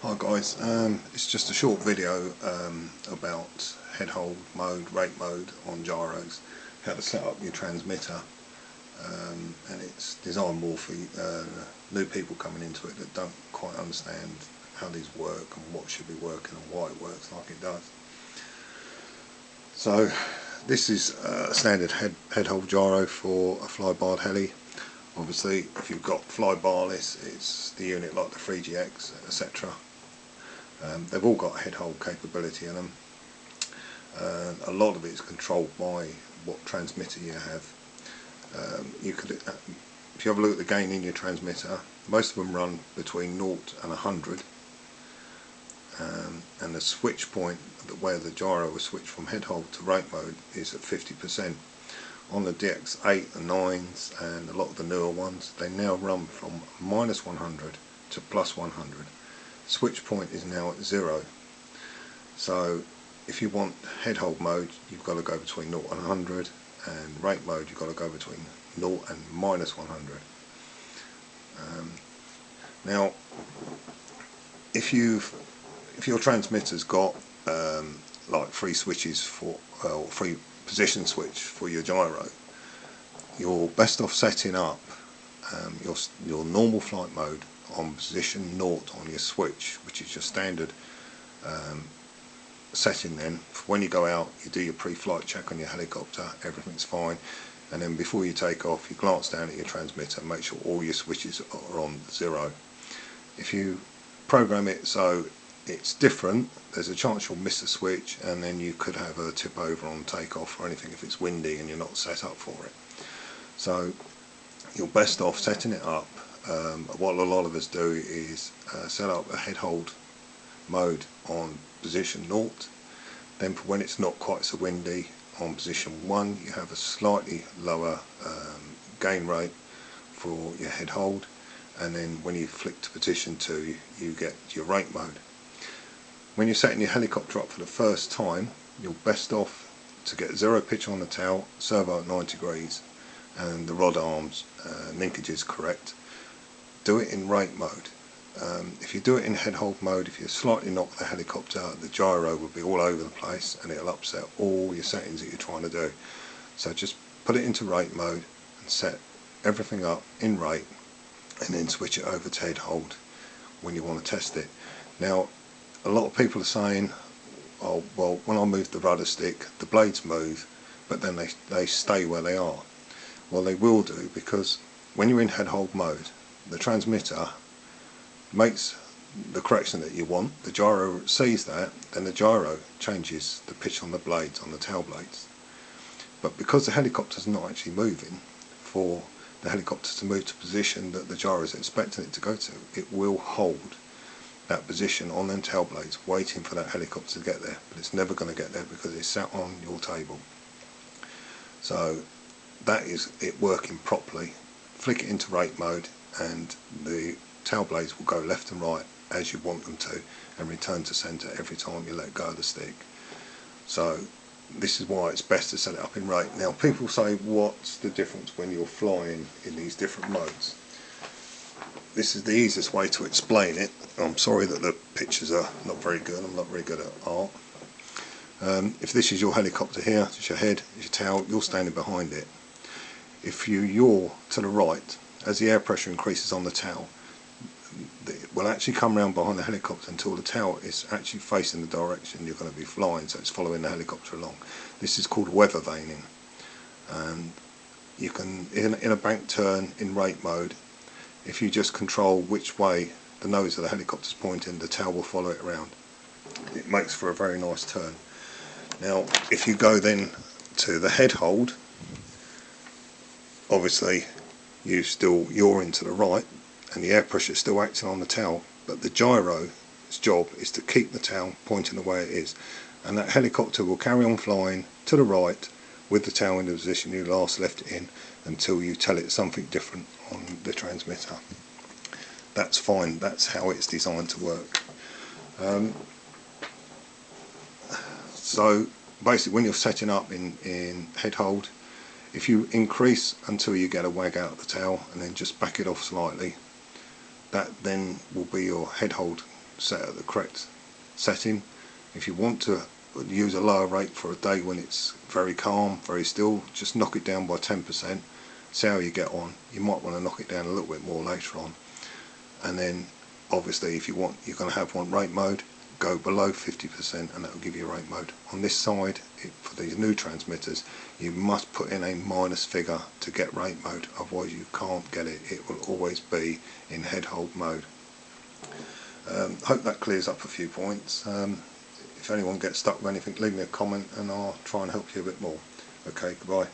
Hi guys, it's just a short video about head hold mode, rate mode on gyros, how to set up your transmitter, and it's designed more for new people coming into it that don't quite understand how these work and what should be working and why it works like it does. So this is a standard head hold gyro for a fly-barred heli. Obviously if you've got fly-barless, it's the unit like the 3GX, etc. They've all got head hold capability in them. A lot of it is controlled by what transmitter you have. You could, if you have a look at the gain in your transmitter, most of them run between 0 and 100, and the switch point where the gyro was switched from head hold to rate mode is at 50%. On the DX8 and 9s and a lot of the newer ones, they now run from -100 to +100. Switch point is now at 0. So if you want head hold mode, you've got to go between 0 and 100, and rate mode you've got to go between 0 and -100. Now if your transmitter's got like 3 switches for, or 3 position switch for your gyro, you're best off setting up your normal flight mode on position 0 on your switch, which is your standard setting. Then when you go out, you do your pre-flight check on your helicopter, everything's fine, and then before you take off you glance down at your transmitter and make sure all your switches are on 0. If you program it so it's different, there's a chance you'll miss a switch, and then you could have a tip over on takeoff or anything if it's windy and you're not set up for it. So you're best off setting it up. What a lot of us do is set up a head hold mode on position 0, then for when it's not quite so windy, on position 1 you have a slightly lower gain rate for your head hold, and then when you flick to position 2 you get your rate mode. When you're setting your helicopter up for the first time, you're best off to get 0 pitch on the tail, servo at 90 degrees, and the rod arms linkages correct. Do it in rate mode. If you do it in head hold mode, if you slightly knock the helicopter, the gyro will be all over the place and it'll upset all your settings that you're trying to do. So just put it into rate mode and set everything up in rate, and then switch it over to head hold when you want to test it. Now a lot of people are saying, oh well, when I move the rudder stick the blades move, but then they stay where they are. Well, they will do, because when you're in head hold mode the transmitter makes the correction that you want, the gyro sees that, then the gyro changes the pitch on the blades, on the tail blades. But because the helicopter's not actually moving, for the helicopter to move to position that the gyro is expecting it to go to, it will hold that position on them tail blades waiting for that helicopter to get there, but it's never going to get there because it's sat on your table. So that is it working properly. Flick it into rate mode and the tail blades will go left and right as you want them to, and return to centre every time you let go of the stick. So this is why it's best to set it up in rate. Now people say, what's the difference when you're flying in these different modes? This is the easiest way to explain it. I'm sorry that the pictures are not very good, I'm not very good at art. If this is your helicopter here, it's your head, it's your tail, you're standing behind it. If you yaw to the right, as the air pressure increases on the tail, it will actually come around behind the helicopter until the tail is actually facing the direction you're going to be flying, so it's following the helicopter along. This is called weather vaning, and you can, in a bank turn in rate mode, if you just control which way the nose of the helicopter is pointing, the tail will follow it around. It makes for a very nice turn. Now if you go then to the head hold, obviously you're into the right and the air pressure is still acting on the tail, but the gyro's job is to keep the tail pointing the way it is, and that helicopter will carry on flying to the right with the tail in the position you last left it in until you tell it something different on the transmitter. That's fine, that's how it's designed to work. So basically when you're setting up in head hold, if you increase until you get a wag out of the tail and then just back it off slightly, that then will be your head hold set at the correct setting. If you want to use a lower rate for a day when it's very calm, very still, just knock it down by 10%, see how you get on. You might want to knock it down a little bit more later on. And then obviously if you want, you're going to want rate mode, go below 50% and that will give you rate mode. On this side, for these new transmitters, you must put in a minus figure to get rate mode, otherwise you can't get it. It will always be in head hold mode. Hope that clears up a few points. If anyone gets stuck with anything, leave me a comment and I'll try and help you a bit more. Okay, goodbye.